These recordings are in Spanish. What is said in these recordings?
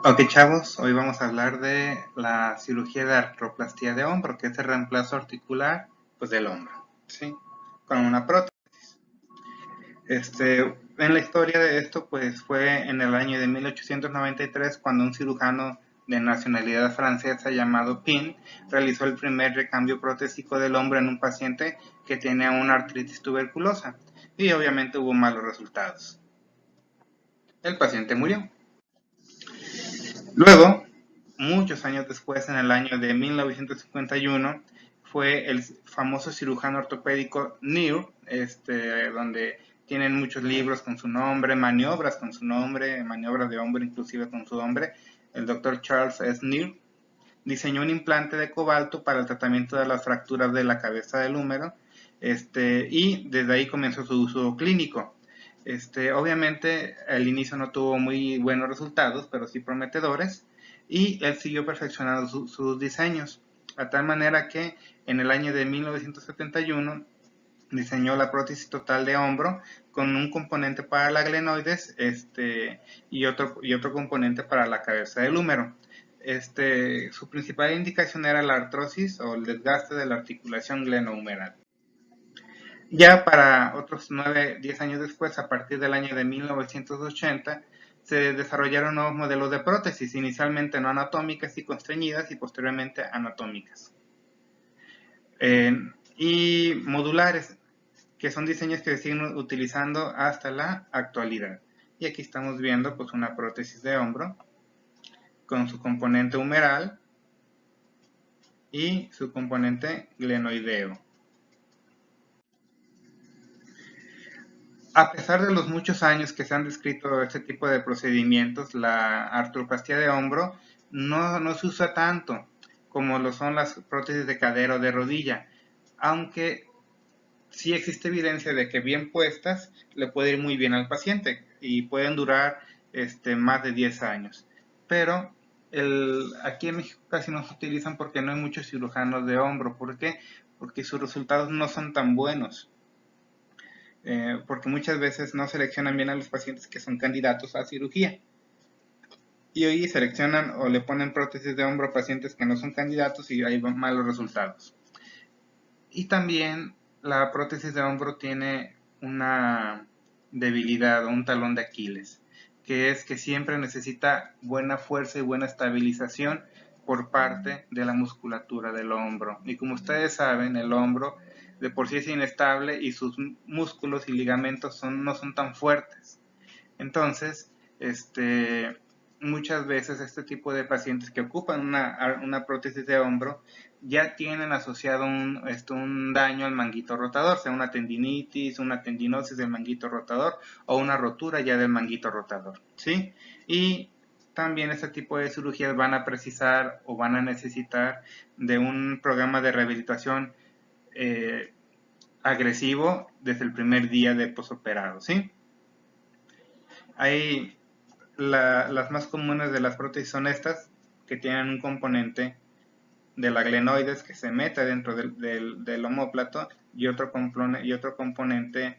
Ok, chavos, hoy vamos a hablar de la cirugía de artroplastía de hombro, que es el reemplazo articular pues, del hombro, ¿sí? Con una prótesis. En la historia de esto, pues fue en el año de 1893 cuando un cirujano de nacionalidad francesa llamado Pin realizó el primer recambio protésico del hombro en un paciente que tenía una artritis tuberculosa y obviamente hubo malos resultados. El paciente murió. Luego, muchos años después, en el año de 1951, fue el famoso cirujano ortopédico Neer, donde tienen muchos libros con su nombre, maniobras con su nombre, maniobras de hombro inclusive con su nombre, el doctor Charles S. Neer, diseñó un implante de cobalto para el tratamiento de las fracturas de la cabeza del húmero, y desde ahí comenzó su uso clínico. Obviamente al inicio no tuvo muy buenos resultados, pero sí prometedores, y él siguió perfeccionando sus diseños, a tal manera que en el año de 1971 diseñó la prótesis total de hombro con un componente para la glenoides y otro componente para la cabeza del húmero. Su principal indicación era la artrosis o el desgaste de la articulación glenohumeral. Ya para otros 9-10 años después, a partir del año de 1980, se desarrollaron nuevos modelos de prótesis, inicialmente no anatómicas y constreñidas y posteriormente anatómicas. Y modulares, que son diseños que se siguen utilizando hasta la actualidad. Y aquí estamos viendo pues una prótesis de hombro con su componente humeral y su componente glenoideo. A pesar de los muchos años que se han descrito este tipo de procedimientos, la artroplastía de hombro no se usa tanto como lo son las prótesis de cadera o de rodilla, aunque sí existe evidencia de que bien puestas le puede ir muy bien al paciente y pueden durar más de 10 años. Pero aquí en México casi no se utilizan porque no hay muchos cirujanos de hombro. ¿Por qué? Porque sus resultados no son tan buenos. Porque muchas veces no seleccionan bien a los pacientes que son candidatos a cirugía. Y hoy seleccionan o le ponen prótesis de hombro a pacientes que no son candidatos y hay malos resultados. Y también la prótesis de hombro tiene una debilidad o un talón de Aquiles, que es que siempre necesita buena fuerza y buena estabilización por parte de la musculatura del hombro. Y como ustedes saben, el hombro de por sí es inestable y sus músculos y ligamentos no son tan fuertes. Entonces, muchas veces este tipo de pacientes que ocupan una prótesis de hombro ya tienen asociado un daño al manguito rotador, sea una tendinitis, una tendinosis del manguito rotador o una rotura ya del manguito rotador, ¿sí? Y también este tipo de cirugías van a precisar o van a necesitar de un programa de rehabilitación agresivo desde el primer día de posoperado, ¿sí? Hay las más comunes de las prótesis son estas, que tienen un componente de la glenoides que se mete dentro del omóplato y otro componente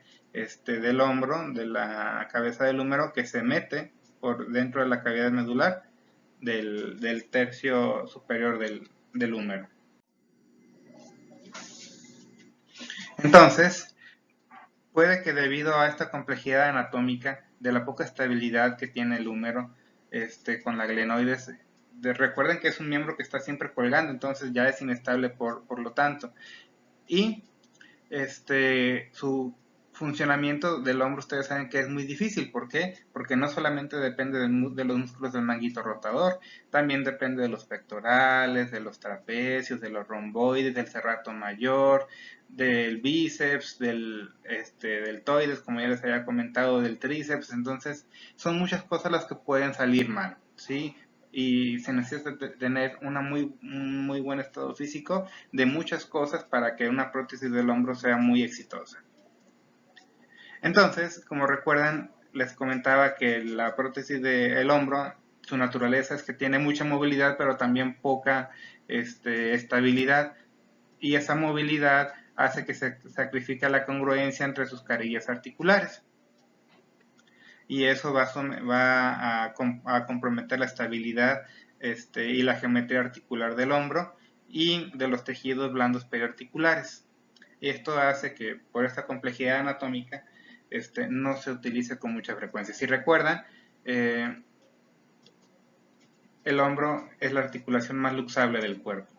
del hombro, de la cabeza del húmero, que se mete por dentro de la cavidad medular del tercio superior del húmero. Entonces, puede que debido a esta complejidad anatómica, de la poca estabilidad que tiene el húmero con la glenoides, recuerden que es un miembro que está siempre colgando, entonces ya es inestable por lo tanto. Y su funcionamiento del hombro ustedes saben que es muy difícil. ¿Por qué? Porque no solamente depende de los músculos del manguito rotador, también depende de los pectorales, de los trapecios, de los romboides, del serrato mayor, del bíceps, del deltoides, como ya les había comentado, del tríceps. Entonces son muchas cosas las que pueden salir mal, ¿sí? Y se necesita tener un muy buen estado físico de muchas cosas para que una prótesis del hombro sea muy exitosa. Entonces, como recuerdan, les comentaba que la prótesis del hombro, su naturaleza es que tiene mucha movilidad, pero también poca estabilidad, y esa movilidad hace que se sacrifique la congruencia entre sus carillas articulares. y eso va a comprometer la estabilidad y la geometría articular del hombro y de los tejidos blandos periarticulares. Y esto hace que por esta complejidad anatómica no se utilice con mucha frecuencia. Si recuerdan, el hombro es la articulación más luxable del cuerpo.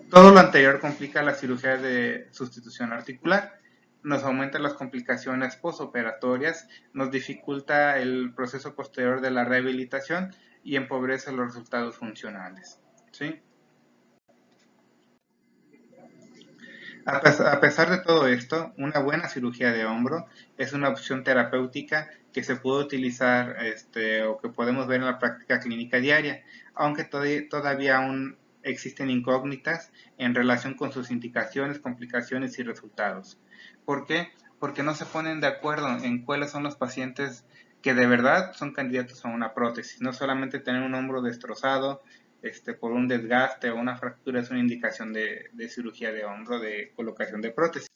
Todo lo anterior complica la cirugía de sustitución articular, nos aumenta las complicaciones postoperatorias, nos dificulta el proceso posterior de la rehabilitación y empobrece los resultados funcionales. ¿Sí? A pesar de todo esto, una buena cirugía de hombro es una opción terapéutica que se puede utilizar o que podemos ver en la práctica clínica diaria, aunque todavía aún existen incógnitas en relación con sus indicaciones, complicaciones y resultados. ¿Por qué? Porque no se ponen de acuerdo en cuáles son los pacientes que de verdad son candidatos a una prótesis, no solamente tener un hombro destrozado, por un desgaste o una fractura es una indicación de cirugía de hombro, de colocación de prótesis.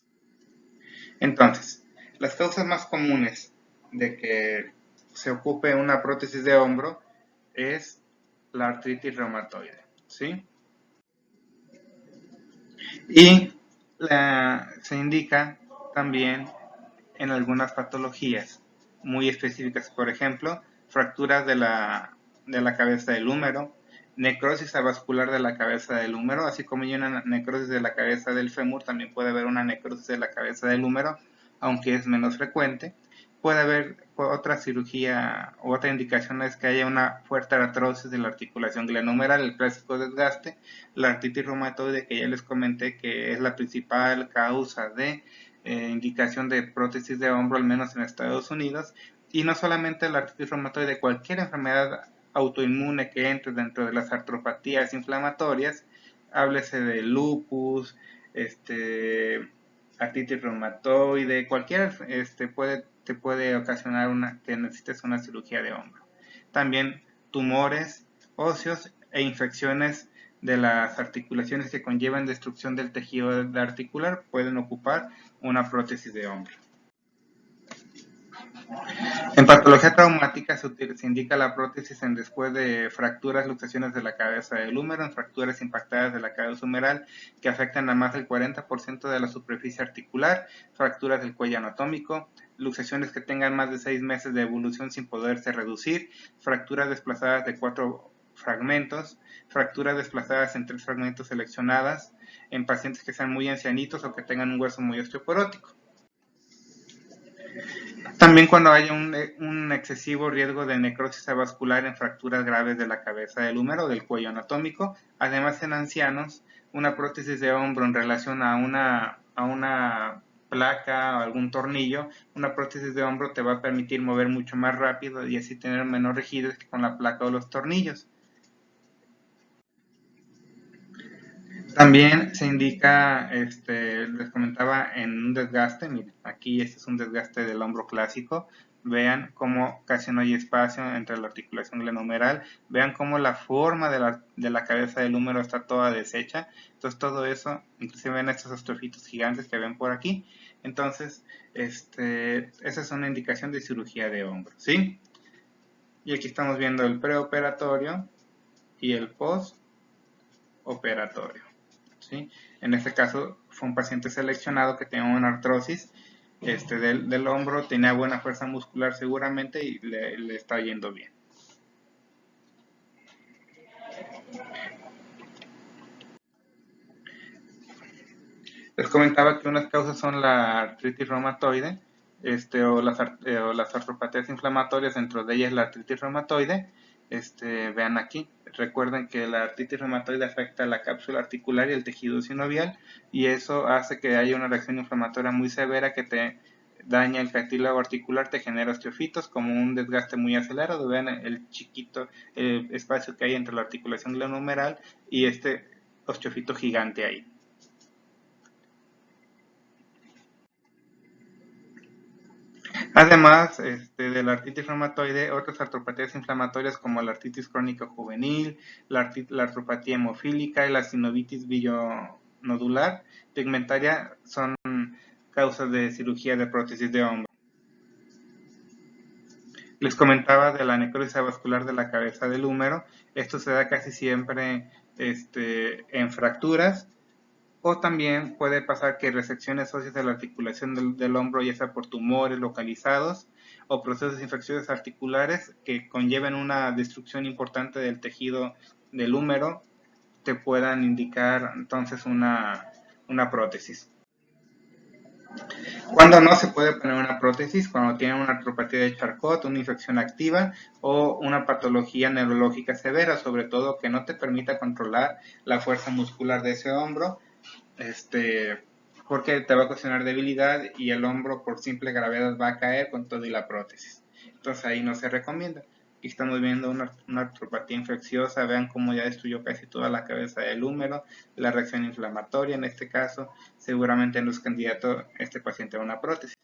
Entonces, las causas más comunes de que se ocupe una prótesis de hombro es la artritis reumatoide, ¿sí? Y se indica también en algunas patologías muy específicas, por ejemplo, fracturas de la cabeza del húmero, necrosis avascular de la cabeza del húmero, así como hay una necrosis de la cabeza del fémur, también puede haber una necrosis de la cabeza del húmero, aunque es menos frecuente. Puede haber otra cirugía o otra indicación es que haya una fuerte artrosis de la articulación glenohumeral, el clásico desgaste, la artritis reumatoide que ya les comenté que es la principal causa de indicación de prótesis de hombro, al menos en Estados Unidos, y no solamente la artritis reumatoide, cualquier enfermedad autoinmune que entre dentro de las artropatías inflamatorias, háblese de lupus, artritis reumatoide, cualquier te puede ocasionar que necesites una cirugía de hombro. También tumores óseos e infecciones de las articulaciones que conllevan destrucción del tejido articular pueden ocupar una prótesis de hombro. En patología traumática se indica la prótesis después de fracturas, luxaciones de la cabeza del húmero, en fracturas impactadas de la cabeza humeral que afectan a más del 40% de la superficie articular, fracturas del cuello anatómico, luxaciones que tengan más de 6 meses de evolución sin poderse reducir, fracturas desplazadas de 4 fragmentos, fracturas desplazadas en 3 fragmentos seleccionadas, en pacientes que sean muy ancianitos o que tengan un hueso muy osteoporótico. También cuando haya un excesivo riesgo de necrosis avascular en fracturas graves de la cabeza del húmero o del cuello anatómico. Además, en ancianos, una prótesis de hombro en relación a una placa o algún tornillo, una prótesis de hombro te va a permitir mover mucho más rápido y así tener menos rigidez que con la placa o los tornillos. También se indica, les comentaba, en un desgaste, miren, aquí este es un desgaste del hombro clásico, vean cómo casi no hay espacio entre la articulación glenohumeral, vean cómo la forma de la cabeza del húmero está toda deshecha, entonces todo eso, inclusive ven estos ostrofitos gigantes que ven por aquí, entonces, esa es una indicación de cirugía de hombro, ¿sí? Y aquí estamos viendo el preoperatorio y el postoperatorio. ¿sí? En este caso fue un paciente seleccionado que tenía una artrosis del hombro, tenía buena fuerza muscular seguramente y le está yendo bien. Les comentaba que unas causas son la artritis reumatoide o las artropatías inflamatorias, dentro de ellas la artritis reumatoide. Vean aquí, recuerden que la artritis reumatoide afecta a la cápsula articular y el tejido sinovial y eso hace que haya una reacción inflamatoria muy severa que te daña el cartílago articular, te genera osteofitos como un desgaste muy acelerado. Vean el chiquito espacio que hay entre la articulación glenohumeral y este osteofito gigante ahí. Además de la artritis reumatoide, otras artropatías inflamatorias como la artritis crónica juvenil, la artropatía hemofílica y la sinovitis bilionodular pigmentaria son causas de cirugía de prótesis de hombro. Les comentaba de la necrosis avascular de la cabeza del húmero. Esto se da casi siempre en fracturas, o también puede pasar que resecciones óseas de la articulación del hombro, ya sea por tumores localizados o procesos infecciosos articulares que conlleven una destrucción importante del tejido del húmero, te puedan indicar entonces una prótesis. Cuando no se puede poner una prótesis, cuando tiene una artropatía de Charcot, una infección activa o una patología neurológica severa, sobre todo que no te permita controlar la fuerza muscular de ese hombro, porque te va a ocasionar debilidad y el hombro por simple gravedad va a caer con todo y la prótesis. Entonces ahí no se recomienda. Aquí estamos viendo una artropatía infecciosa, vean cómo ya destruyó casi toda la cabeza del húmero, la reacción inflamatoria en este caso, seguramente no es candidato este paciente a una prótesis.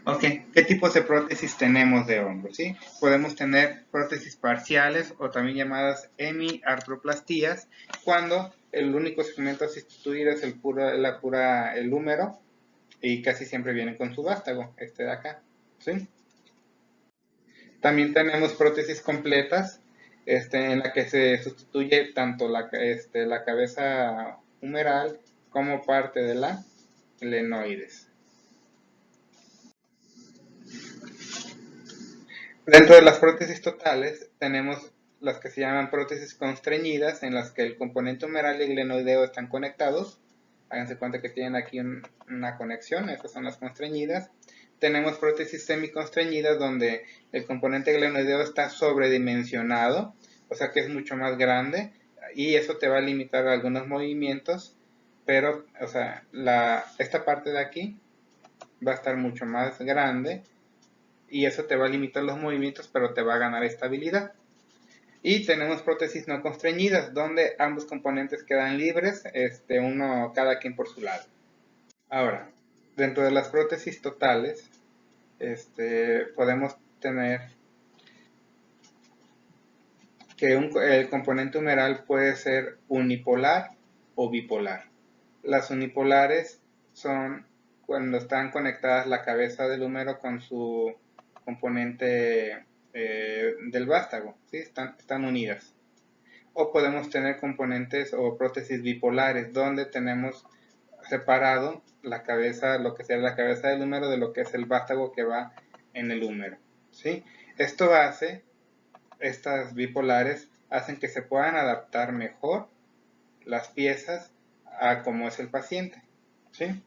Ok, ¿qué tipos de prótesis tenemos de hombro? ¿Sí? Podemos tener prótesis parciales o también llamadas hemiartroplastías, cuando el único segmento a sustituir es el húmero, y casi siempre vienen con su vástago, este de acá. ¿Sí? También tenemos prótesis completas, en la que se sustituye tanto la cabeza humeral como parte de la glenoides. Dentro de las prótesis totales tenemos las que se llaman prótesis constreñidas, en las que el componente humeral y glenoideo están conectados. Háganse cuenta que tienen aquí una conexión, estas son las constreñidas. Tenemos prótesis semiconstreñidas, donde el componente glenoideo está sobredimensionado, o sea que es mucho más grande, y eso te va a limitar algunos movimientos, pero o sea, esta parte de aquí va a estar mucho más grande, y eso te va a limitar los movimientos, pero te va a ganar estabilidad. Y tenemos prótesis no constreñidas, donde ambos componentes quedan libres, uno cada quien por su lado. Ahora, dentro de las prótesis totales, podemos tener que el componente humeral puede ser unipolar o bipolar. Las unipolares son cuando están conectadas la cabeza del húmero con su componente del vástago, ¿sí? Están unidas. O podemos tener componentes o prótesis bipolares, donde tenemos separado la cabeza, lo que sea la cabeza del húmero, de lo que es el vástago que va en el húmero, ¿sí? Estas bipolares hacen que se puedan adaptar mejor las piezas a cómo es el paciente, ¿sí?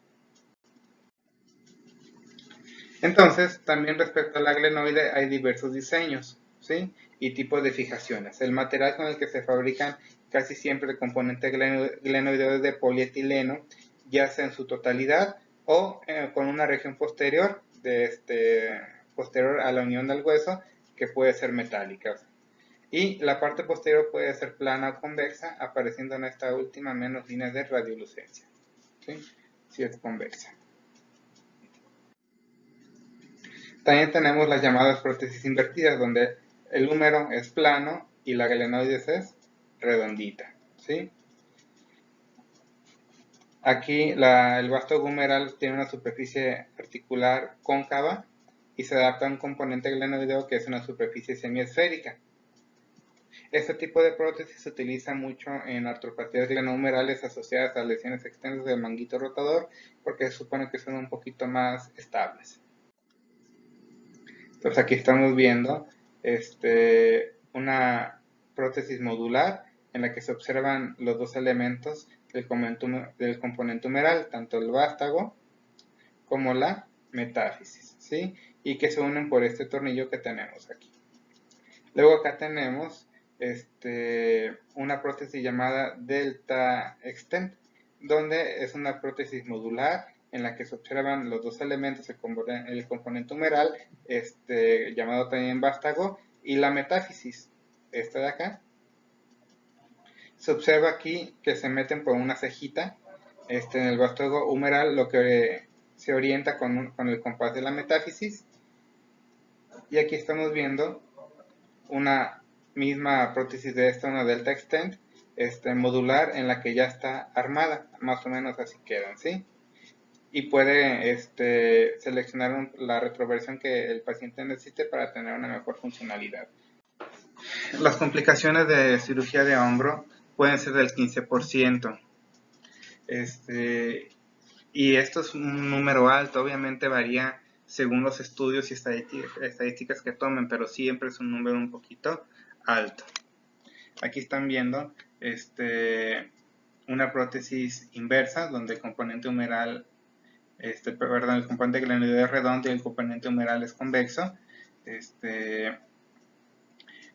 Entonces, también respecto a la glenoide hay diversos diseños, ¿sí? Y tipos de fijaciones. El material con el que se fabrican casi siempre el componente glenoideo es de polietileno, ya sea en su totalidad o con una región posterior, posterior a la unión del hueso, que puede ser metálica. Y la parte posterior puede ser plana o convexa, apareciendo en esta última menos líneas de radiolucencia, ¿sí? Si es convexa. También tenemos las llamadas prótesis invertidas, donde el húmero es plano y la glenoides es redondita, ¿sí? Aquí el vástago humeral tiene una superficie articular cóncava y se adapta a un componente glenoideo que es una superficie semiesférica. Este tipo de prótesis se utiliza mucho en artropatías glenohumerales asociadas a lesiones extensas del manguito rotador, porque se supone que son un poquito más estables. Entonces aquí estamos viendo una prótesis modular en la que se observan los dos elementos del componente humeral, tanto el vástago como la metáfisis, ¿sí? Y que se unen por este tornillo que tenemos aquí. Luego acá tenemos una prótesis llamada Delta Extent, donde es una prótesis modular en la que se observan los dos elementos, el componente humeral, llamado también vástago, y la metáfisis, esta de acá. Se observa aquí que se meten por una cejita en el vástago humeral, lo que se orienta con el compás de la metáfisis. Y aquí estamos viendo una misma prótesis de esta, una Delta Extent, modular, en la que ya está armada, más o menos así quedan, ¿sí? y puede seleccionar la retroversión que el paciente necesite para tener una mejor funcionalidad. Las complicaciones de cirugía de hombro pueden ser del 15%. Y esto es un número alto, obviamente varía según los estudios y estadísticas que tomen, pero siempre es un número un poquito alto. Aquí están viendo una prótesis inversa donde el componente humeral, el componente glenoideo es redondo y el componente humeral es convexo.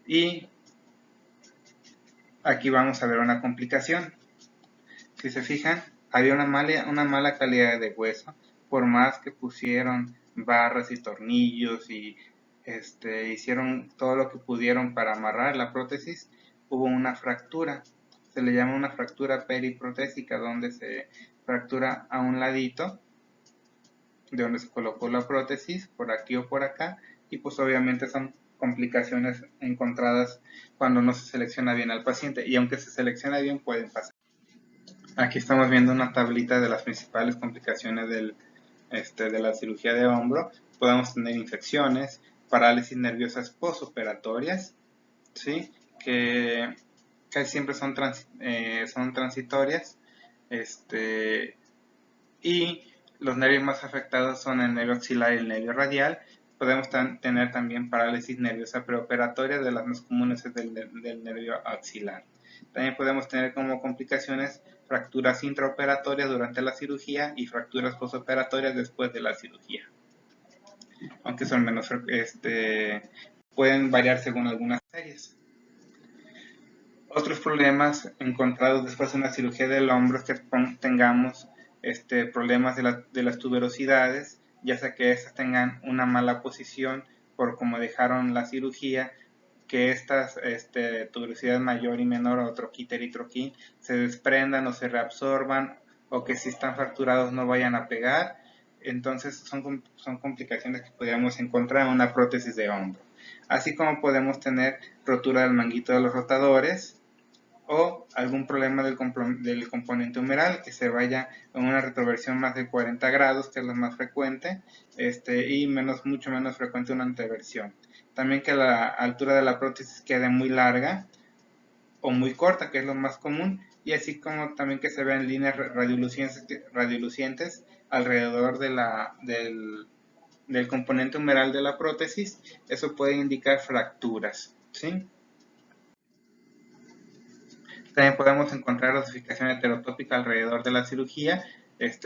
Y aquí vamos a ver una complicación. Si se fijan, había una mala calidad de hueso, por más que pusieron barras y tornillos y hicieron todo lo que pudieron para amarrar la prótesis, hubo una fractura. Se le llama una fractura periprotésica, donde se fractura a un ladito de donde se colocó la prótesis, por aquí o por acá, y pues obviamente son complicaciones encontradas cuando no se selecciona bien al paciente, y aunque se selecciona bien pueden pasar. Aquí estamos viendo una tablita de las principales complicaciones de la cirugía de hombro. Podemos tener infecciones, parálisis nerviosas postoperatorias, ¿sí? Que casi siempre son transitorias, y los nervios más afectados son el nervio axilar y el nervio radial. Podemos tener también parálisis nerviosa preoperatoria, de las más comunes es del nervio axilar. También podemos tener como complicaciones fracturas intraoperatorias durante la cirugía y fracturas postoperatorias después de la cirugía. Aunque son menos, pueden variar según algunas series. Otros problemas encontrados después de una cirugía del hombro es que tengamos problemas de las tuberosidades, ya sea que estas tengan una mala posición por cómo dejaron la cirugía, que estas tuberosidades mayor y menor, o troquita y troquín, se desprendan o se reabsorban, o que si están fracturados no vayan a pegar. Entonces son complicaciones que podríamos encontrar en una prótesis de hombro. Así como podemos tener rotura del manguito de los rotadores, o algún problema del componente humeral, que se vaya en una retroversión más de 40 grados, que es lo más frecuente, y mucho menos frecuente una anteversión. También que la altura de la prótesis quede muy larga o muy corta, que es lo más común, y así como también que se vean líneas radiolucientes alrededor del componente humeral de la prótesis. Eso puede indicar fracturas, ¿sí? También podemos encontrar osificación heterotópica alrededor de la cirugía. Es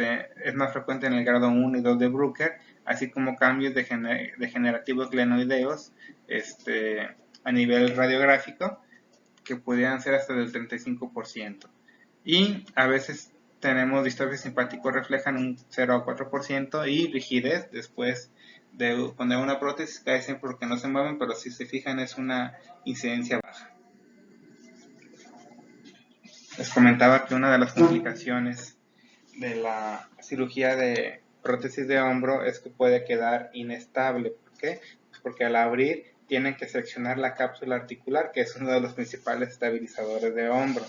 más frecuente en el grado 1 y 2 de Bruker, así como cambios degenerativos glenoideos a nivel radiográfico, que pudieran ser hasta del 35%. Y a veces tenemos distrofia simpático reflejan un 0 a 4% y rigidez después de poner una prótesis, casi siempre porque no se mueven, pero si se fijan es una incidencia baja. Les comentaba que una de las complicaciones de la cirugía de prótesis de hombro es que puede quedar inestable. ¿Por qué? Pues porque al abrir tienen que seccionar la cápsula articular, que es uno de los principales estabilizadores de hombro.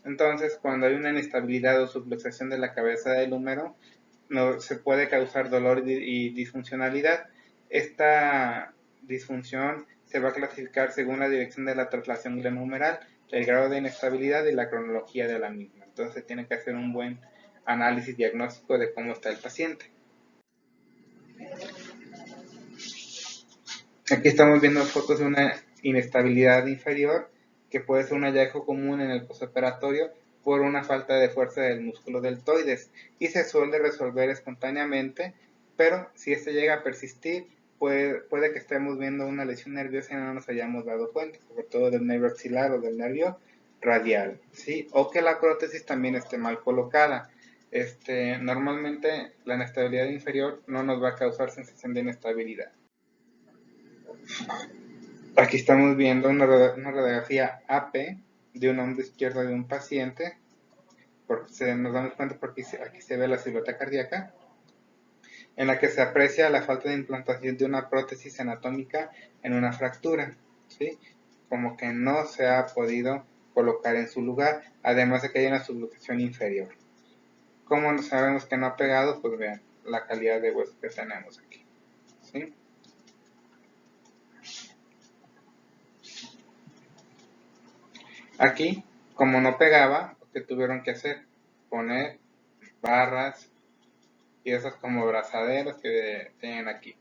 Entonces, cuando hay una inestabilidad o subluxación de la cabeza del húmero, se puede causar dolor y disfuncionalidad. Esta disfunción se va a clasificar según la dirección de la traslación glenohumeral, el grado de inestabilidad y la cronología de la misma. Entonces tiene que hacer un buen análisis diagnóstico de cómo está el paciente. Aquí estamos viendo fotos de una inestabilidad inferior, que puede ser un hallazgo común en el postoperatorio por una falta de fuerza del músculo deltoides, y se suele resolver espontáneamente, pero si este llega a persistir, puede que estemos viendo una lesión nerviosa y no nos hayamos dado cuenta, sobre todo del nervio axilar o del nervio radial, ¿sí? O que la prótesis también esté mal colocada. Normalmente la inestabilidad inferior no nos va a causar sensación de inestabilidad. Aquí estamos viendo una radiografía AP de un hombro izquierdo de un paciente, porque nos damos cuenta porque aquí se ve la silueta cardíaca, en la que se aprecia la falta de implantación de una prótesis anatómica en una fractura, ¿sí? Como que no se ha podido colocar en su lugar, además de que hay una subluxación inferior. ¿Cómo sabemos que no ha pegado? Pues vean la calidad de hueso que tenemos aquí, ¿sí? Aquí, como no pegaba, ¿qué tuvieron que hacer? Poner barras y esas como brazaderas que tienen aquí.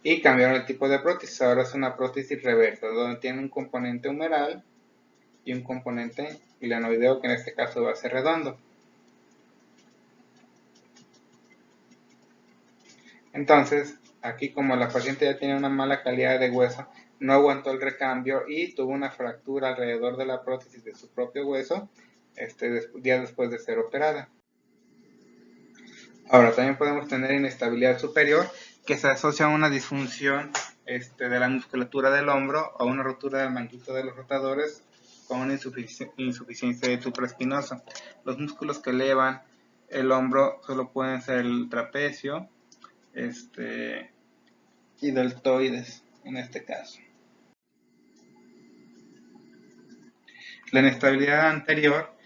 Y cambiaron el tipo de prótesis. Ahora es una prótesis reversa, donde tiene un componente humeral y un componente glenoideo, que en este caso va a ser redondo. Entonces, aquí como la paciente ya tiene una mala calidad de hueso, no aguantó el recambio y tuvo una fractura alrededor de la prótesis de su propio hueso, días después de ser operada. Ahora, también podemos tener inestabilidad superior, que se asocia a una disfunción de la musculatura del hombro o una rotura del manguito de los rotadores con una insuficiencia de supraespinosa. Los músculos que elevan el hombro solo pueden ser el trapecio y deltoides en este caso. La inestabilidad anterior,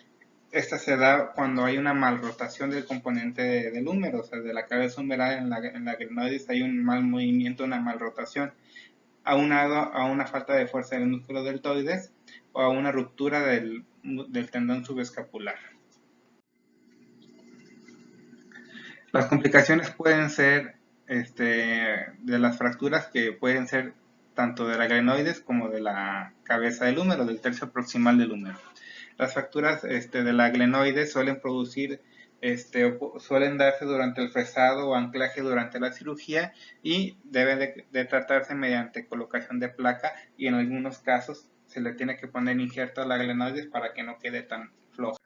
esta se da cuando hay una malrotación del componente del húmero, o sea, de la cabeza humeral en la glenoides hay un mal movimiento, una malrotación, aunado a una falta de fuerza del músculo deltoides o a una ruptura del tendón subescapular. Las complicaciones pueden ser de las fracturas, que pueden ser tanto de la glenoides como de la cabeza del húmero, del tercio proximal del húmero. Las fracturas de la glenoides suelen suelen darse durante el fresado o anclaje durante la cirugía y debe de tratarse mediante colocación de placa, y en algunos casos se le tiene que poner injerto a la glenoides para que no quede tan floja.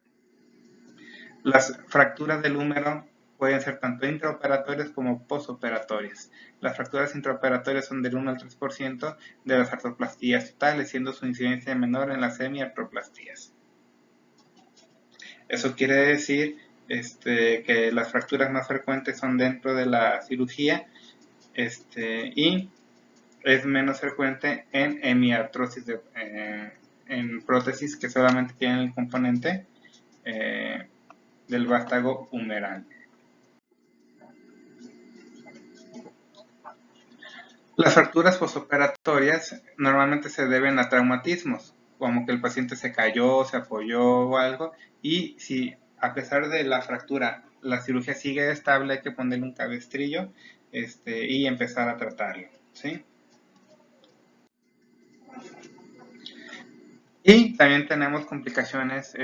Las fracturas del húmero pueden ser tanto intraoperatorias como postoperatorias. Las fracturas intraoperatorias son del 1 al 3% de las artroplastías totales, siendo su incidencia menor en las semiartroplastías. Eso quiere decir que las fracturas más frecuentes son dentro de la cirugía y es menos frecuente en hemiartrosis, en prótesis que solamente tienen el componente del vástago humeral. Las fracturas postoperatorias normalmente se deben a traumatismos, como que el paciente se cayó, se apoyó o algo, y si a pesar de la fractura la cirugía sigue estable, hay que ponerle un cabestrillo y empezar a tratarlo, ¿sí? Y también tenemos complicaciones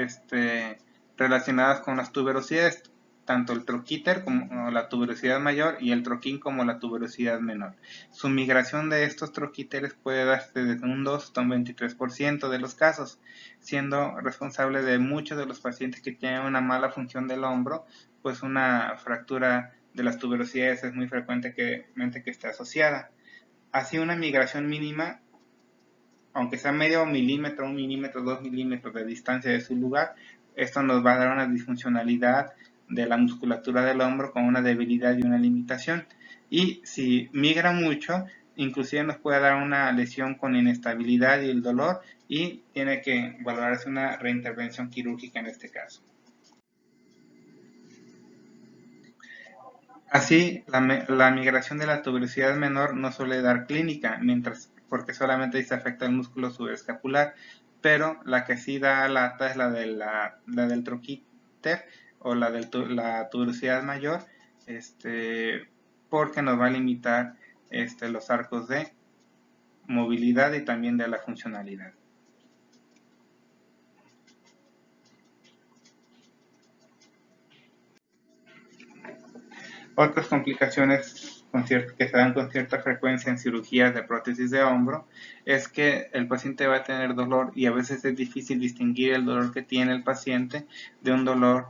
relacionadas con las tuberosidades, tanto el troquíter como la tuberosidad mayor y el troquín como la tuberosidad menor. Su migración de estos troquíteres puede darse desde un 2 hasta un 23% de los casos, siendo responsable de muchos de los pacientes que tienen una mala función del hombro, pues una fractura de las tuberosidades es muy frecuente que esté asociada. Así, una migración mínima, aunque sea medio milímetro, 1 milímetro, 2 milímetros de distancia de su lugar, esto nos va a dar una disfuncionalidad de la musculatura del hombro con una debilidad y una limitación. Y si migra mucho, inclusive nos puede dar una lesión con inestabilidad y el dolor, y tiene que valorarse una reintervención quirúrgica en este caso. Así, la migración de la tuberosidad menor no suele dar clínica, porque solamente se afecta el músculo subescapular, pero la que sí da lata es la del troquíter o la tuberosidad mayor, porque nos va a limitar los arcos de movilidad y también de la funcionalidad. Otras complicaciones que se dan con cierta frecuencia en cirugías de prótesis de hombro es que el paciente va a tener dolor, y a veces es difícil distinguir el dolor que tiene el paciente de un dolor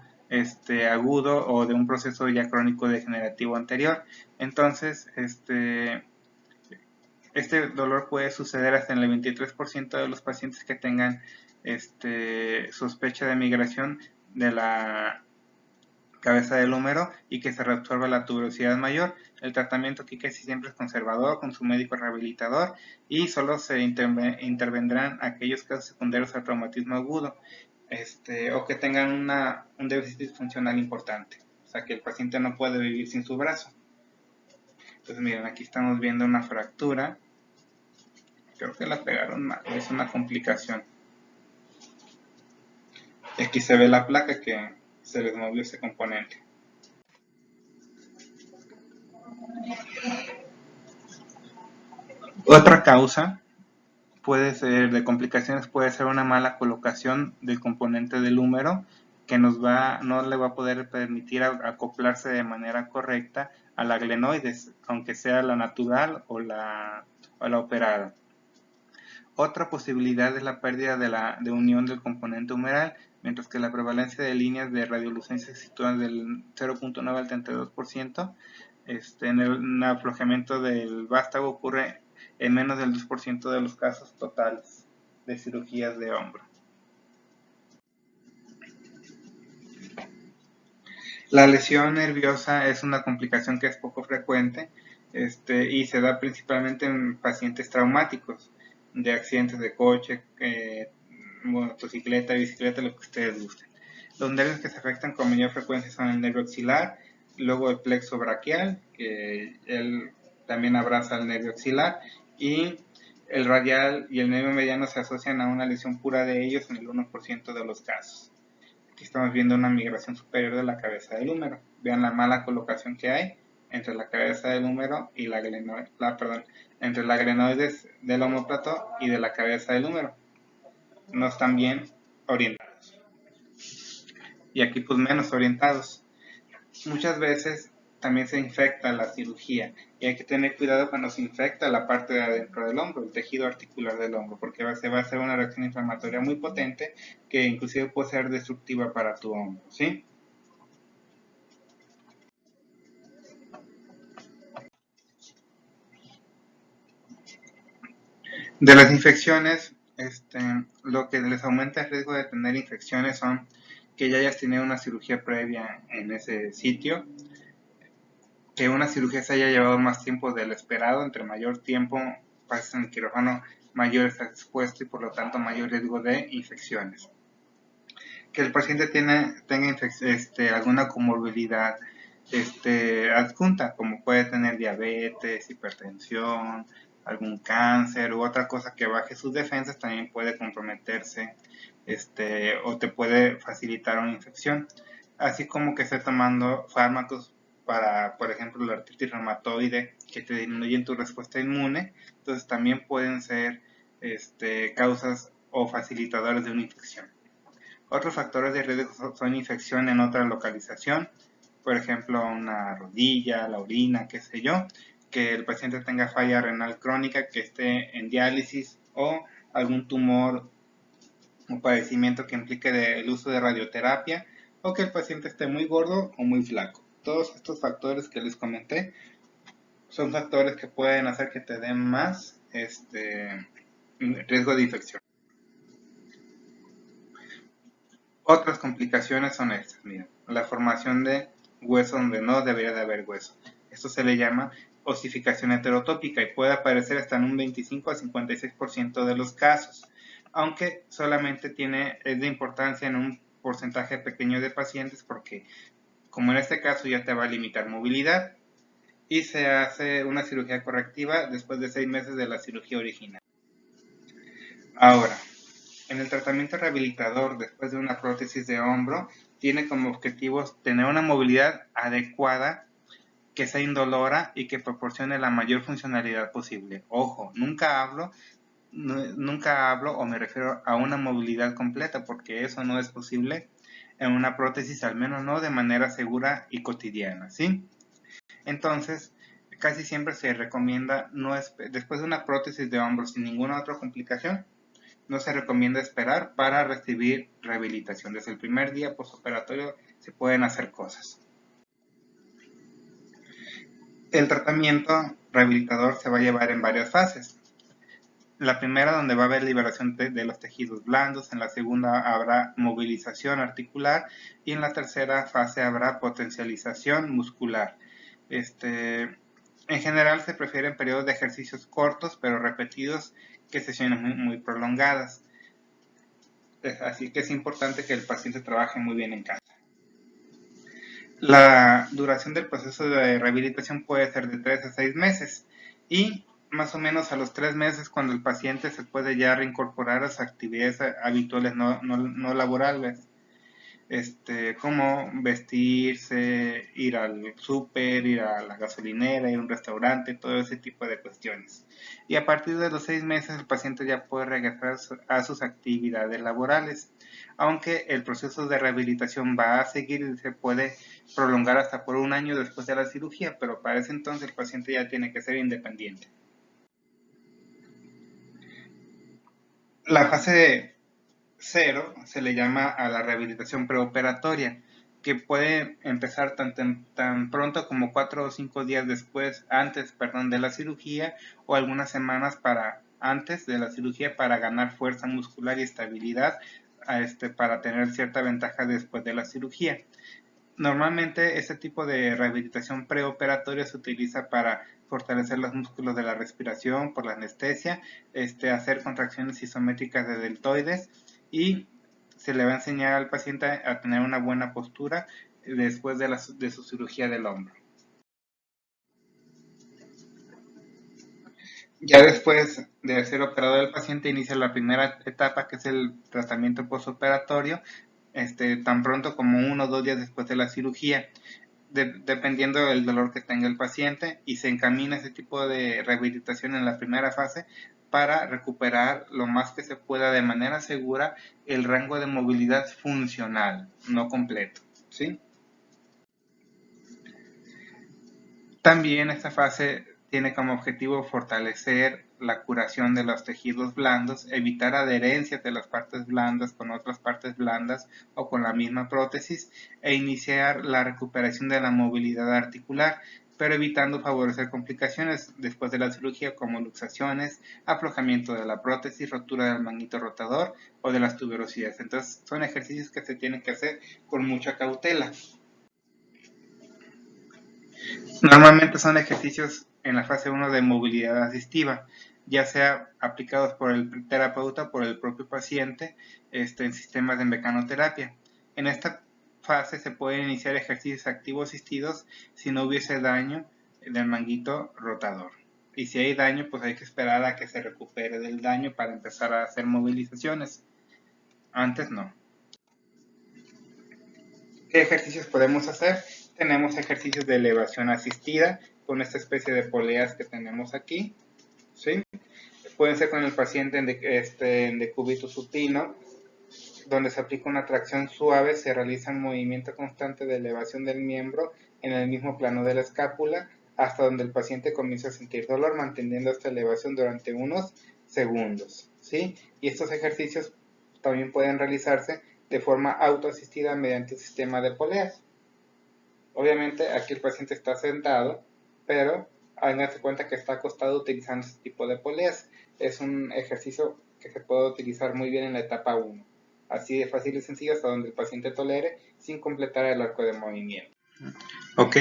agudo o de un proceso ya crónico degenerativo anterior. Entonces, este dolor puede suceder hasta en el 23% de los pacientes que tengan sospecha de migración de la cabeza del húmero y que se reabsorba la tuberosidad mayor. El tratamiento aquí casi siempre es conservador con su médico rehabilitador, y solo se intervendrán aquellos casos secundarios al traumatismo agudo. o que tengan un déficit funcional importante, o sea que el paciente no puede vivir sin su brazo. Entonces miren, aquí estamos viendo una fractura, creo que la pegaron mal, es una complicación. Y aquí se ve la placa que se les movió ese componente. Otra causa puede ser de complicaciones, puede ser una mala colocación del componente del húmero que no le va a poder permitir acoplarse de manera correcta a la glenoides, aunque sea la natural o la operada. Otra posibilidad es la pérdida de unión del componente humeral, mientras que la prevalencia de líneas de radiolucencia se sitúa del 0.9 al 32%. En el aflojamiento del vástago ocurre en menos del 2% de los casos totales de cirugías de hombro. La lesión nerviosa es una complicación que es poco frecuente y se da principalmente en pacientes traumáticos de accidentes de coche, motocicleta, bicicleta, lo que ustedes gusten. Los nervios que se afectan con mayor frecuencia son el nervio axilar, luego el plexo braquial, que él también abraza el nervio axilar, y el radial y el nervio mediano se asocian a una lesión pura de ellos en el 1% de los casos. Aquí estamos viendo una migración superior de la cabeza del húmero. Vean la mala colocación que hay entre la cabeza del húmero y entre la glenoides del omóplato y de la cabeza del húmero. No están bien orientados. Y aquí pues menos orientados. Muchas veces también se infecta la cirugía y hay que tener cuidado cuando se infecta la parte de adentro del hombro, el tejido articular del hombro, porque se va a hacer una reacción inflamatoria muy potente que inclusive puede ser destructiva para tu hombro, ¿sí? De las infecciones, lo que les aumenta el riesgo de tener infecciones son que ya hayas tenido una cirugía previa en ese sitio, que una cirugía se haya llevado más tiempo del esperado, entre mayor tiempo pases en el quirófano, mayor estás expuesto y por lo tanto mayor riesgo de infecciones. Que el paciente tenga alguna comorbilidad adjunta, como puede tener diabetes, hipertensión, algún cáncer u otra cosa que baje sus defensas, también puede comprometerse o te puede facilitar una infección. Así como que esté tomando fármacos para, por ejemplo, la artritis reumatoide, que te disminuyen tu respuesta inmune, entonces también pueden ser causas o facilitadores de una infección. Otros factores de riesgo son infección en otra localización, por ejemplo, una rodilla, la orina, qué sé yo, que el paciente tenga falla renal crónica, que esté en diálisis o algún tumor o padecimiento que implique el uso de radioterapia o que el paciente esté muy gordo o muy flaco. Todos estos factores que les comenté son factores que pueden hacer que te den más riesgo de infección. Otras complicaciones son estas, mira, la formación de hueso donde no debería de haber hueso. Esto se le llama osificación heterotópica y puede aparecer hasta en un 25 a 56% de los casos, aunque solamente es de importancia en un porcentaje pequeño de pacientes porque, como en este caso, ya te va a limitar movilidad y se hace una cirugía correctiva después de 6 meses de la cirugía original. Ahora, en el tratamiento rehabilitador después de una prótesis de hombro, tiene como objetivos tener una movilidad adecuada, que sea indolora y que proporcione la mayor funcionalidad posible. Ojo, nunca hablo o me refiero a una movilidad completa, porque eso no es posible en una prótesis, al menos no de manera segura y cotidiana, ¿sí? Entonces, casi siempre se recomienda, después de una prótesis de hombro sin ninguna otra complicación, no se recomienda esperar para recibir rehabilitación. Desde el primer día postoperatorio se pueden hacer cosas. El tratamiento rehabilitador se va a llevar en varias fases. La primera, donde va a haber liberación de los tejidos blandos. En la segunda habrá movilización articular y en la tercera fase habrá potencialización muscular. En general se prefieren periodos de ejercicios cortos pero repetidos que sesiones muy, muy prolongadas. Así que es importante que el paciente trabaje muy bien en casa. La duración del proceso de rehabilitación puede ser de 3 a 6 meses y más o menos a los 3 meses cuando el paciente se puede ya reincorporar a sus actividades habituales no laborales, como vestirse, ir al súper, ir a la gasolinera, ir a un restaurante, todo ese tipo de cuestiones. Y a partir de los 6 meses el paciente ya puede regresar a sus actividades laborales, aunque el proceso de rehabilitación va a seguir y se puede prolongar hasta por 1 año después de la cirugía, pero para ese entonces el paciente ya tiene que ser independiente. La fase 0 se le llama a la rehabilitación preoperatoria, que puede empezar tan pronto como 4 o 5 días antes de la cirugía, o algunas semanas antes de la cirugía para ganar fuerza muscular y estabilidad, para tener cierta ventaja después de la cirugía. Normalmente este tipo de rehabilitación preoperatoria se utiliza para fortalecer los músculos de la respiración por la anestesia, hacer contracciones isométricas de deltoides, y se le va a enseñar al paciente a tener una buena postura después de su cirugía del hombro. Ya después de ser operado el paciente inicia la primera etapa, que es el tratamiento postoperatorio, tan pronto como 1 o 2 días después de la cirugía, dependiendo del dolor que tenga el paciente, y se encamina ese tipo de rehabilitación en la primera fase para recuperar lo más que se pueda de manera segura el rango de movilidad funcional, no completo, ¿sí? También esta fase tiene como objetivo fortalecer la curación de los tejidos blandos, evitar adherencias de las partes blandas con otras partes blandas o con la misma prótesis, e iniciar la recuperación de la movilidad articular, pero evitando favorecer complicaciones después de la cirugía como luxaciones, aflojamiento de la prótesis, rotura del manguito rotador o de las tuberosidades. Entonces son ejercicios que se tienen que hacer con mucha cautela. Normalmente son ejercicios en la fase 1 de movilidad asistiva, ya sea aplicados por el terapeuta o por el propio paciente, en sistemas de mecanoterapia. En esta fase se pueden iniciar ejercicios activos asistidos si no hubiese daño del manguito rotador. Y si hay daño, pues hay que esperar a que se recupere del daño para empezar a hacer movilizaciones. Antes no. ¿Qué ejercicios podemos hacer? Tenemos ejercicios de elevación asistida con esta especie de poleas que tenemos aquí, ¿sí? Pueden ser con el paciente en decúbito supino, donde se aplica una tracción suave, se realiza un movimiento constante de elevación del miembro en el mismo plano de la escápula hasta donde el paciente comienza a sentir dolor, manteniendo esta elevación durante unos segundos, ¿sí? Y estos ejercicios también pueden realizarse de forma autoasistida mediante un sistema de poleas. Obviamente aquí el paciente está sentado, pero háganse cuenta que está acostado utilizando este tipo de poleas. Es un ejercicio que se puede utilizar muy bien en la etapa 1. Así de fácil y sencillo hasta donde el paciente tolere sin completar el arco de movimiento. Ok,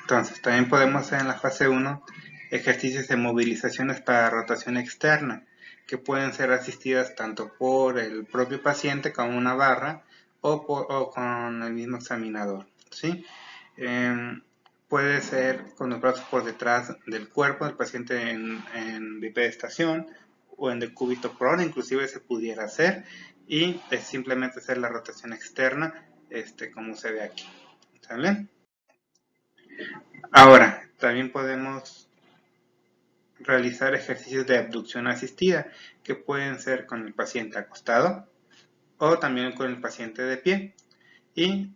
entonces también podemos hacer en la fase 1 ejercicios de movilizaciones para rotación externa, que pueden ser asistidas tanto por el propio paciente con una barra o con el mismo examinador, ¿sí? Puede ser con los brazos por detrás del cuerpo del paciente en bipedestación o en decúbito prone, inclusive se pudiera hacer, y es simplemente hacer la rotación externa, como se ve aquí, ¿sale? Ahora, también podemos realizar ejercicios de abducción asistida, que pueden ser con el paciente acostado o también con el paciente de pie. Y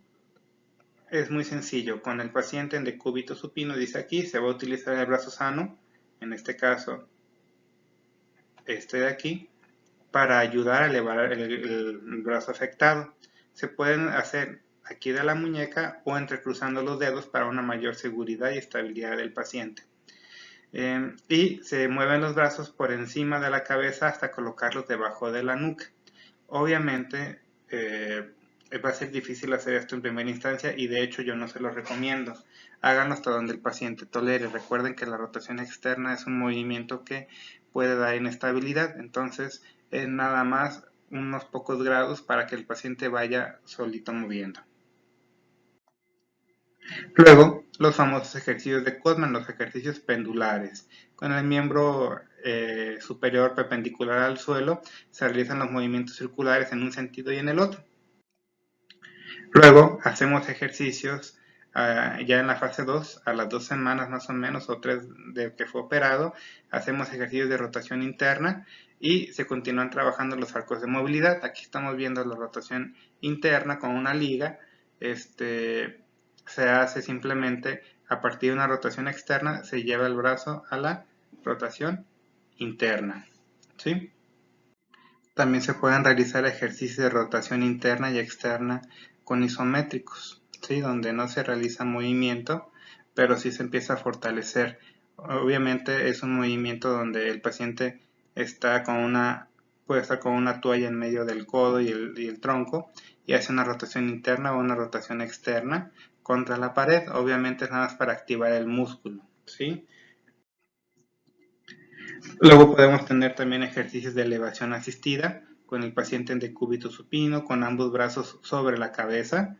es muy sencillo, con el paciente en decúbito supino, dice aquí, se va a utilizar el brazo sano, en este caso este de aquí, para ayudar a elevar el brazo afectado. Se pueden hacer aquí de la muñeca o entrecruzando los dedos para una mayor seguridad y estabilidad del paciente. Y se mueven los brazos por encima de la cabeza hasta colocarlos debajo de la nuca. Obviamente va a ser difícil hacer esto en primera instancia y de hecho yo no se lo recomiendo. Háganlo hasta donde el paciente tolere. Recuerden que la rotación externa es un movimiento que puede dar inestabilidad, entonces es nada más unos pocos grados para que el paciente vaya solito moviendo. Luego, los famosos ejercicios de Codman, los ejercicios pendulares. Con el miembro superior perpendicular al suelo, se realizan los movimientos circulares en un sentido y en el otro. Luego, hacemos ejercicios ya en la fase 2, a las 2 semanas más o menos, o 3 de que fue operado, hacemos ejercicios de rotación interna y se continúan trabajando los arcos de movilidad. Aquí estamos viendo la rotación interna con una liga. Se hace simplemente a partir de una rotación externa, se lleva el brazo a la rotación interna, ¿sí? También se pueden realizar ejercicios de rotación interna y externa con isométricos, ¿sí? Donde no se realiza movimiento, pero sí se empieza a fortalecer. Obviamente es un movimiento donde el paciente está puede estar con una toalla en medio del codo y el tronco y hace una rotación interna o una rotación externa contra la pared. Obviamente es nada más para activar el músculo, ¿sí? Luego podemos tener también ejercicios de elevación asistida con el paciente en decúbito supino, con ambos brazos sobre la cabeza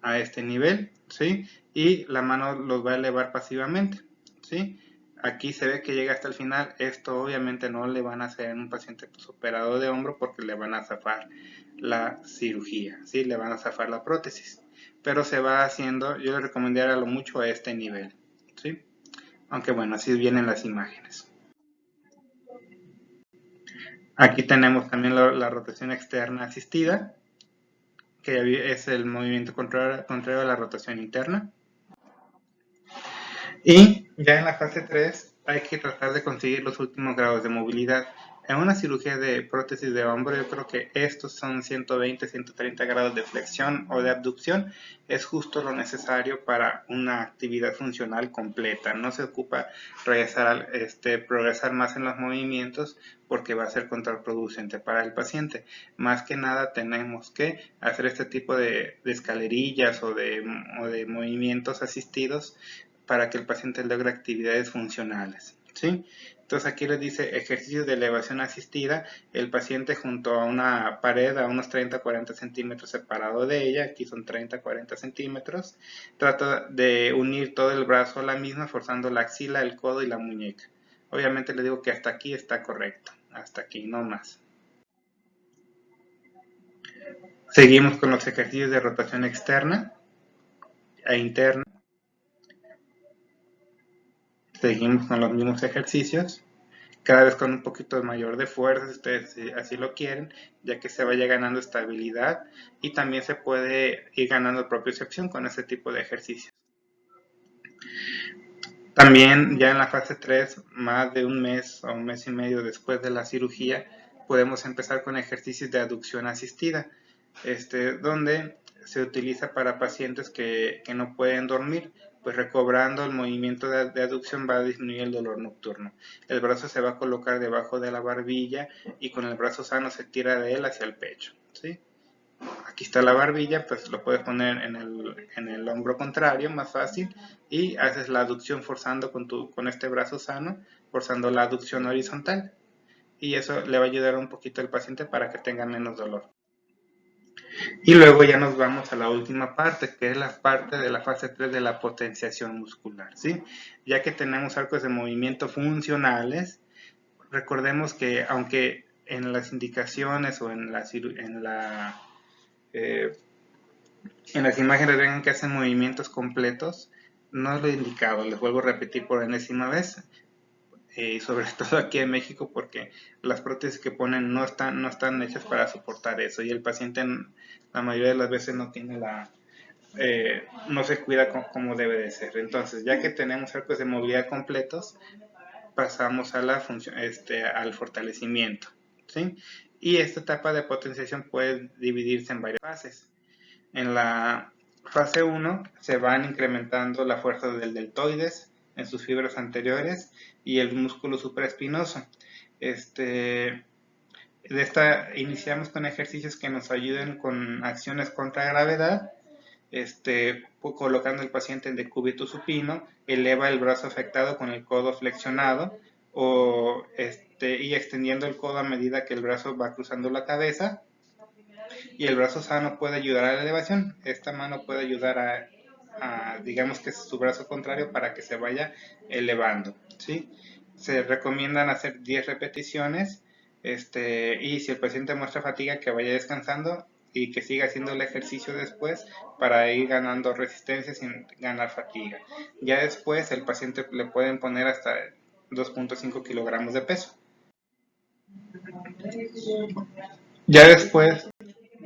a este nivel, ¿sí? Y la mano los va a elevar pasivamente, ¿sí? Aquí se ve que llega hasta el final. Esto obviamente no le van a hacer en un paciente operado de hombro porque le van a zafar la cirugía, ¿sí? Le van a zafar la prótesis. Pero se va haciendo, yo le recomendaría lo mucho a este nivel, ¿sí? Aunque bueno, así vienen las imágenes. Aquí tenemos también la rotación externa asistida, que es el movimiento contrario a la rotación interna. Y ya en la fase 3 hay que tratar de conseguir los últimos grados de movilidad. En una cirugía de prótesis de hombro, yo creo que estos son 120, 130 grados de flexión o de abducción. Es justo lo necesario para una actividad funcional completa. No se ocupa progresar más en los movimientos porque va a ser contraproducente para el paciente. Más que nada tenemos que hacer este tipo de escalerillas o de movimientos asistidos para que el paciente logre actividades funcionales, ¿sí? Entonces aquí les dice ejercicios de elevación asistida, el paciente junto a una pared a unos 30-40 centímetros separado de ella, aquí son 30-40 centímetros, trata de unir todo el brazo a la misma forzando la axila, el codo y la muñeca. Obviamente les digo que hasta aquí está correcto, hasta aquí, no más. Seguimos con los ejercicios de rotación externa e interna. Seguimos con los mismos ejercicios, cada vez con un poquito mayor de fuerza, si ustedes así lo quieren, ya que se vaya ganando estabilidad y también se puede ir ganando propiocepción con este tipo de ejercicios. También ya en la fase 3, más de un mes o un mes y medio después de la cirugía, podemos empezar con ejercicios de aducción asistida, donde se utiliza para pacientes que no pueden dormir, pues recobrando el movimiento de aducción va a disminuir el dolor nocturno. El brazo se va a colocar debajo de la barbilla y con el brazo sano se tira de él hacia el pecho, ¿sí? Aquí está la barbilla, pues lo puedes poner en el hombro contrario, más fácil, y haces la aducción forzando con este brazo sano, forzando la aducción horizontal. Y eso le va a ayudar un poquito al paciente para que tenga menos dolor. Y luego ya nos vamos a la última parte, que es la parte de la fase 3 de la potenciación muscular, ¿sí? Ya que tenemos arcos de movimiento funcionales, recordemos que aunque en las indicaciones o en las imágenes vengan que hacen movimientos completos, no es lo indicado, les vuelvo a repetir por enésima vez, sobre todo aquí en México, porque las prótesis que ponen no están hechas para soportar eso y el paciente la mayoría de las veces no tiene no se cuida como debe de ser. Entonces, ya que tenemos arcos de movilidad completos, pasamos a la función, al fortalecimiento, ¿sí? Y esta etapa de potenciación puede dividirse en varias fases. En la fase 1 se van incrementando la fuerza del deltoides en sus fibras anteriores y el músculo supraespinoso. Iniciamos con ejercicios que nos ayuden con acciones contra gravedad, colocando al paciente en decúbito supino, eleva el brazo afectado con el codo flexionado o y extendiendo el codo a medida que el brazo va cruzando la cabeza. Y el brazo sano puede ayudar a la elevación. Esta mano puede ayudar digamos que es su brazo contrario, para que se vaya elevando, ¿sí? Se recomiendan hacer 10 repeticiones, y si el paciente muestra fatiga, que vaya descansando y que siga haciendo el ejercicio después para ir ganando resistencia sin ganar fatiga. Ya después el paciente le pueden poner hasta 2.5 kilogramos de peso. Ya después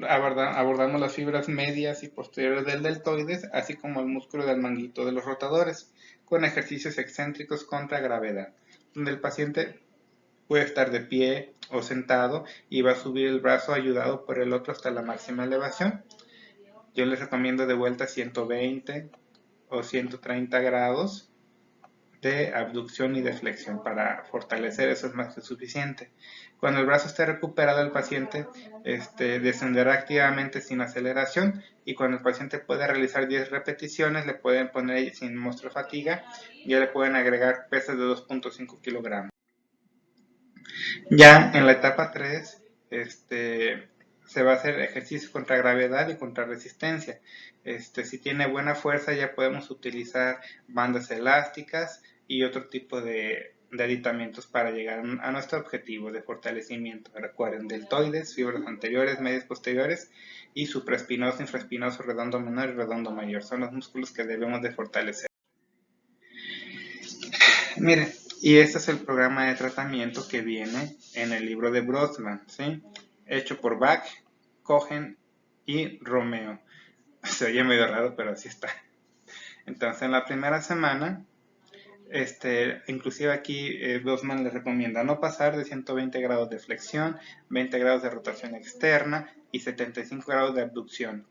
abordamos las fibras medias y posteriores del deltoides, así como el músculo del manguito de los rotadores, con ejercicios excéntricos contra gravedad, donde el paciente puede estar de pie o sentado y va a subir el brazo ayudado por el otro hasta la máxima elevación. Yo les recomiendo de vuelta 120 o 130 grados de abducción y de flexión. Para fortalecer eso es más que suficiente. Cuando el brazo esté recuperado, el paciente descenderá activamente sin aceleración, y cuando el paciente pueda realizar 10 repeticiones, le pueden poner, sin mostrar fatiga, ya le pueden agregar pesas de 2.5 kilogramos. Ya en la etapa 3, se va a hacer ejercicio contra gravedad y contra resistencia. Si tiene buena fuerza, ya podemos utilizar bandas elásticas y otro tipo de aditamentos para llegar a nuestro objetivo de fortalecimiento. Recuerden, deltoides, fibras anteriores, medias, posteriores, y supraespinoso, infraespinoso, redondo menor y redondo mayor. Son los músculos que debemos de fortalecer. Miren, y este es el programa de tratamiento que viene en el libro de Brodmann, ¿sí? Hecho por Bach, Cohen y Romeo. Se oye medio raro, pero así está. Entonces, en la primera semana, inclusive aquí Brodmann les recomienda no pasar de 120 grados de flexión, 20 grados de rotación externa y 75 grados de abducción.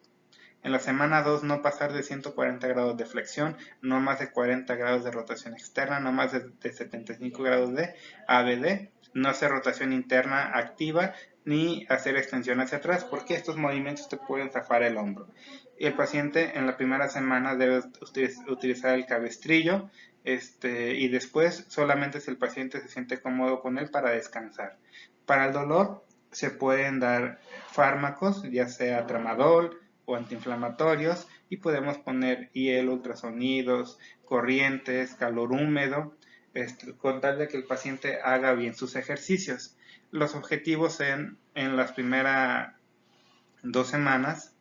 En la semana 2, no pasar de 140 grados de flexión, no más de 40 grados de rotación externa, no más de 75 grados de ABD, no hacer rotación interna activa ni hacer extensión hacia atrás, porque estos movimientos te pueden zafar el hombro. Y el paciente en la primera semana debe utilizar el cabestrillo, y después solamente si el paciente se siente cómodo con él, para descansar. Para el dolor se pueden dar fármacos, ya sea tramadol o antiinflamatorios, y podemos poner hielo, ultrasonidos, corrientes, calor húmedo, con tal de que el paciente haga bien sus ejercicios. Los objetivos en las primeras 2 semanas,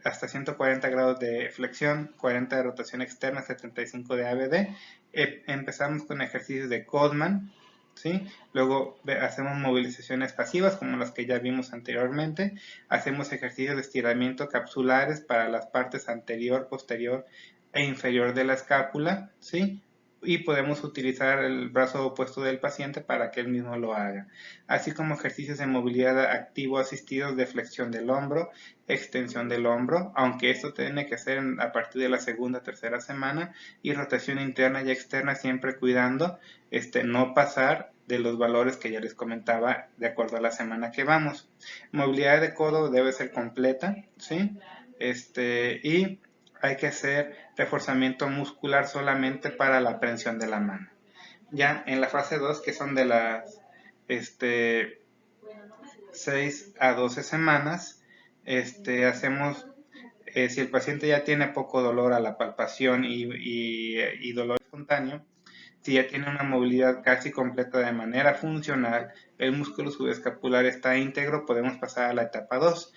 hasta 140 grados de flexión, 40 de rotación externa, 75 de ABD. Empezamos con ejercicios de Codman, ¿sí? Luego hacemos movilizaciones pasivas como las que ya vimos anteriormente. Hacemos ejercicios de estiramiento capsulares para las partes anterior, posterior e inferior de la escápula, ¿sí? Y podemos utilizar el brazo opuesto del paciente para que él mismo lo haga, así como ejercicios de movilidad activo asistidos de flexión del hombro, extensión del hombro, aunque esto tiene que ser a partir de la segunda o tercera semana, y rotación interna y externa, siempre cuidando no pasar de los valores que ya les comentaba de acuerdo a la semana que vamos. Movilidad de codo debe ser completa, ¿sí? Y hay que hacer reforzamiento muscular solamente para la prensión de la mano. Ya en la fase 2, que son de las 6 a 12 semanas, hacemos, si el paciente ya tiene poco dolor a la palpación y dolor espontáneo, si ya tiene una movilidad casi completa de manera funcional, el músculo subescapular está íntegro, podemos pasar a la etapa 2.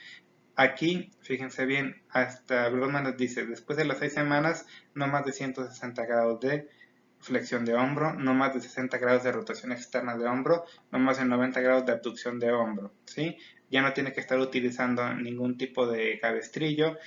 Aquí, fíjense bien, hasta Brodmann nos dice, después de las 6 semanas, no más de 160 grados de flexión de hombro, no más de 60 grados de rotación externa de hombro, no más de 90 grados de abducción de hombro, ¿sí? Ya no tiene que estar utilizando ningún tipo de cabestrillo,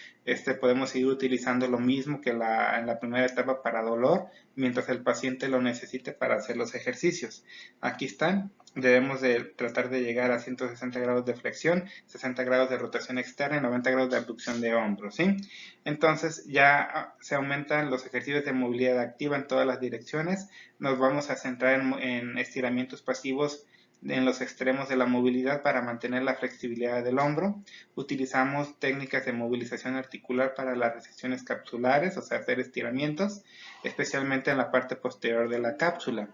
podemos seguir utilizando lo mismo que en la primera etapa para dolor, mientras el paciente lo necesite para hacer los ejercicios. Aquí están. Debemos de tratar de llegar a 160 grados de flexión, 60 grados de rotación externa y 90 grados de abducción de hombro, ¿sí? Entonces ya se aumentan los ejercicios de movilidad activa en todas las direcciones. Nos vamos a centrar en estiramientos pasivos en los extremos de la movilidad para mantener la flexibilidad del hombro. Utilizamos técnicas de movilización articular para las resecciones capsulares, o sea, hacer estiramientos, especialmente en la parte posterior de la cápsula.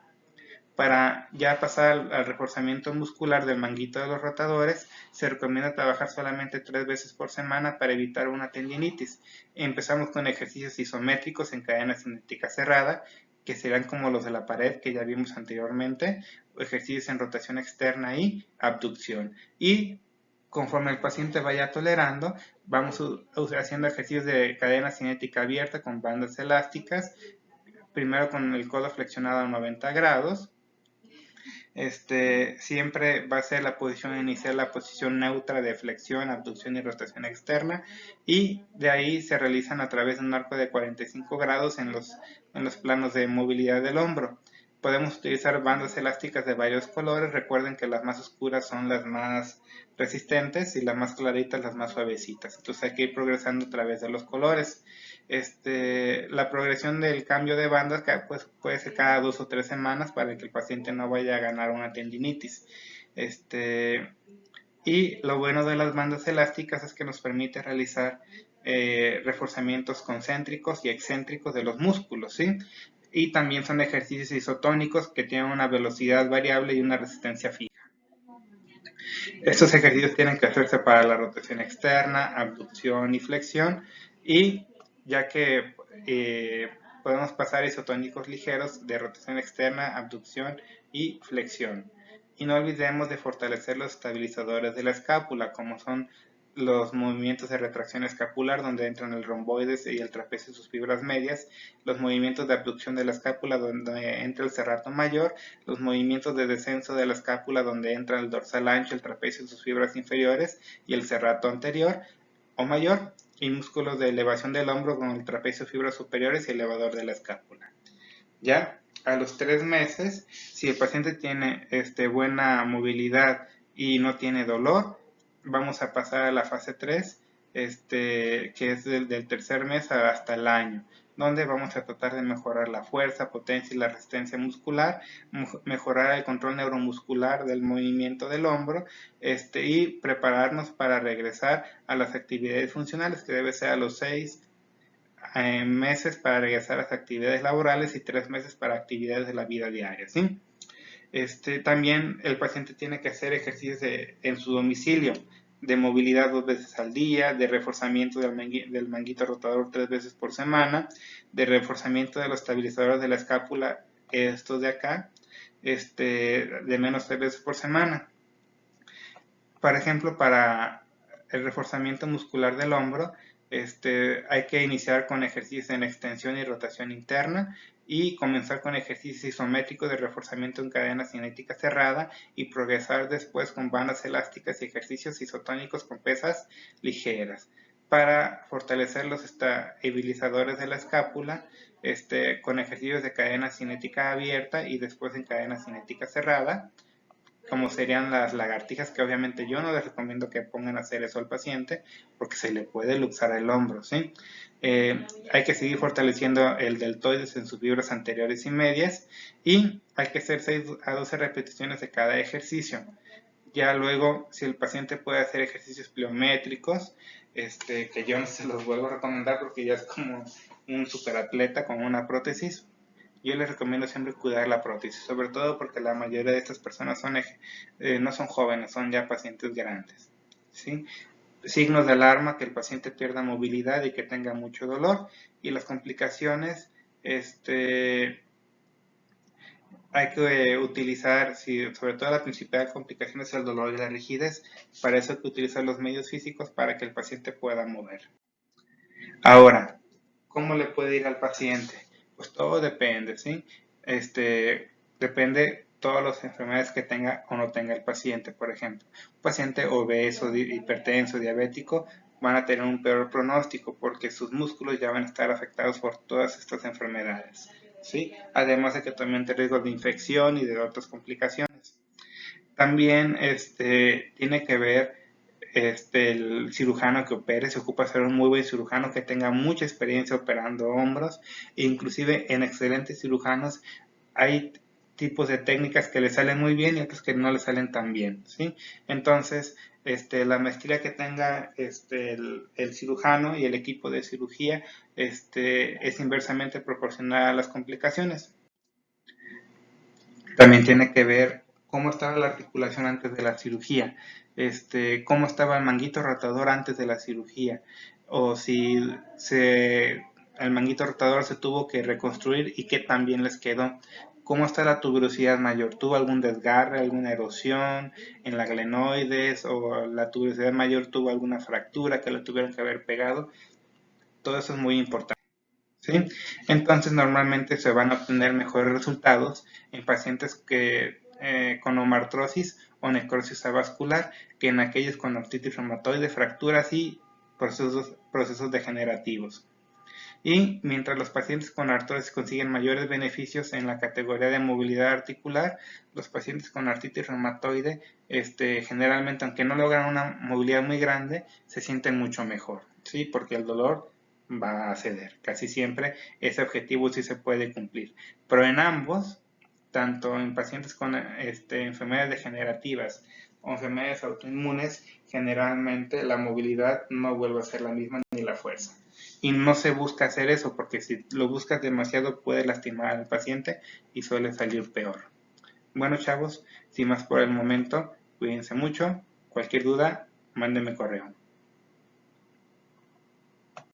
Para ya pasar al reforzamiento muscular del manguito de los rotadores, se recomienda trabajar solamente 3 veces por semana para evitar una tendinitis. Empezamos con ejercicios isométricos en cadena cinética cerrada, que serán como los de la pared que ya vimos anteriormente, ejercicios en rotación externa y abducción. Y conforme el paciente vaya tolerando, vamos haciendo ejercicios de cadena cinética abierta con bandas elásticas, primero con el codo flexionado a 90 grados. Siempre va a ser la posición inicial, la posición neutra de flexión, abducción y rotación externa, y de ahí se realizan a través de un arco de 45 grados en los planos de movilidad del hombro. Podemos utilizar bandas elásticas de varios colores. Recuerden que las más oscuras son las más resistentes y las más claritas las más suavecitas. Entonces hay que ir progresando a través de los colores. La progresión del cambio de bandas pues, puede ser cada 2 o 3 semanas para que el paciente no vaya a ganar una tendinitis. Y lo bueno de las bandas elásticas es que nos permite realizar reforzamientos concéntricos y excéntricos de los músculos, ¿sí? Y también son ejercicios isotónicos que tienen una velocidad variable y una resistencia fija. Estos ejercicios tienen que hacerse para la rotación externa, abducción y flexión, y ya que podemos pasar isotónicos ligeros de rotación externa, abducción y flexión. Y no olvidemos de fortalecer los estabilizadores de la escápula, como son los movimientos de retracción escapular, donde entran el romboides y el trapecio y sus fibras medias, los movimientos de abducción de la escápula, donde entra el serrato mayor, los movimientos de descenso de la escápula, donde entra el dorsal ancho, el trapecio y sus fibras inferiores, y el serrato anterior o mayor, y músculos de elevación del hombro con el trapecio, fibras superiores y elevador de la escápula. Ya a los 3 meses, si el paciente tiene buena movilidad y no tiene dolor, vamos a pasar a la fase 3, que es del tercer mes hasta el año, donde vamos a tratar de mejorar la fuerza, potencia y la resistencia muscular, mejorar el control neuromuscular del movimiento del hombro, y prepararnos para regresar a las actividades funcionales, que debe ser a los 6 meses para regresar a las actividades laborales y 3 meses para actividades de la vida diaria, ¿sí? También el paciente tiene que hacer ejercicios en su domicilio, de movilidad 2 veces al día, de reforzamiento del manguito rotador 3 veces por semana, de reforzamiento de los estabilizadores de la escápula, estos de acá, de menos 3 veces por semana. Por ejemplo, para el reforzamiento muscular del hombro, hay que iniciar con ejercicios en extensión y rotación interna y comenzar con ejercicios isométricos de reforzamiento en cadena cinética cerrada y progresar después con bandas elásticas y ejercicios isotónicos con pesas ligeras para fortalecer los estabilizadores de la escápula, con ejercicios de cadena cinética abierta y después en cadena cinética cerrada, como serían las lagartijas, que obviamente yo no les recomiendo que pongan a hacer eso al paciente porque se le puede luxar el hombro, ¿sí? Hay que seguir fortaleciendo el deltoides en sus fibras anteriores y medias y hay que hacer 6 a 12 repeticiones de cada ejercicio. Ya luego, si el paciente puede hacer ejercicios pliométricos, que yo no se los vuelvo a recomendar porque ya es como un superatleta con una prótesis, yo les recomiendo siempre cuidar la prótesis, sobre todo porque la mayoría de estas personas no son jóvenes, son ya pacientes grandes, ¿sí? Signos de alarma: que el paciente pierda movilidad y que tenga mucho dolor, y las complicaciones, hay que utilizar, sobre todo la principal complicación es el dolor y la rigidez. Para eso hay que utilizar los medios físicos para que el paciente pueda mover. Ahora, ¿cómo le puede ir al paciente? Pues todo depende, ¿sí? Depende todas las enfermedades que tenga o no tenga el paciente. Por ejemplo, un paciente obeso, hipertenso, diabético, van a tener un peor pronóstico porque sus músculos ya van a estar afectados por todas estas enfermedades, ¿sí? Además de que también tiene riesgo de infección y de otras complicaciones. También tiene que ver el cirujano que opere. Se ocupa ser un muy buen cirujano que tenga mucha experiencia operando hombros, e inclusive en excelentes cirujanos hay tipos de técnicas que le salen muy bien y otros que no le salen tan bien, ¿sí? Entonces, la maestría que tenga el cirujano y el equipo de cirugía es inversamente proporcional a las complicaciones. También tiene que ver cómo estaba la articulación antes de la cirugía, cómo estaba el manguito rotador antes de la cirugía, o si el manguito rotador se tuvo que reconstruir y qué tan bien les quedó. ¿Cómo está la tuberosidad mayor? ¿Tuvo algún desgarre, alguna erosión en la glenoides o la tuberosidad mayor tuvo alguna fractura que lo tuvieron que haber pegado? Todo eso es muy importante. ¿Sí? Entonces normalmente se van a obtener mejores resultados en pacientes con homoartrosis o necrosis avascular que en aquellos con artritis reumatoide, fracturas y procesos degenerativos. Y mientras los pacientes con artrosis consiguen mayores beneficios en la categoría de movilidad articular, los pacientes con artritis reumatoide generalmente, aunque no logran una movilidad muy grande, se sienten mucho mejor, ¿sí? Porque el dolor va a ceder. Casi siempre ese objetivo sí se puede cumplir. Pero en ambos, tanto en pacientes con enfermedades degenerativas o enfermedades autoinmunes, generalmente la movilidad no vuelve a ser la misma ni la fuerza. Y no se busca hacer eso porque si lo buscas demasiado puede lastimar al paciente y suele salir peor. Bueno, chavos, sin más por el momento, cuídense mucho. Cualquier duda, mándenme correo.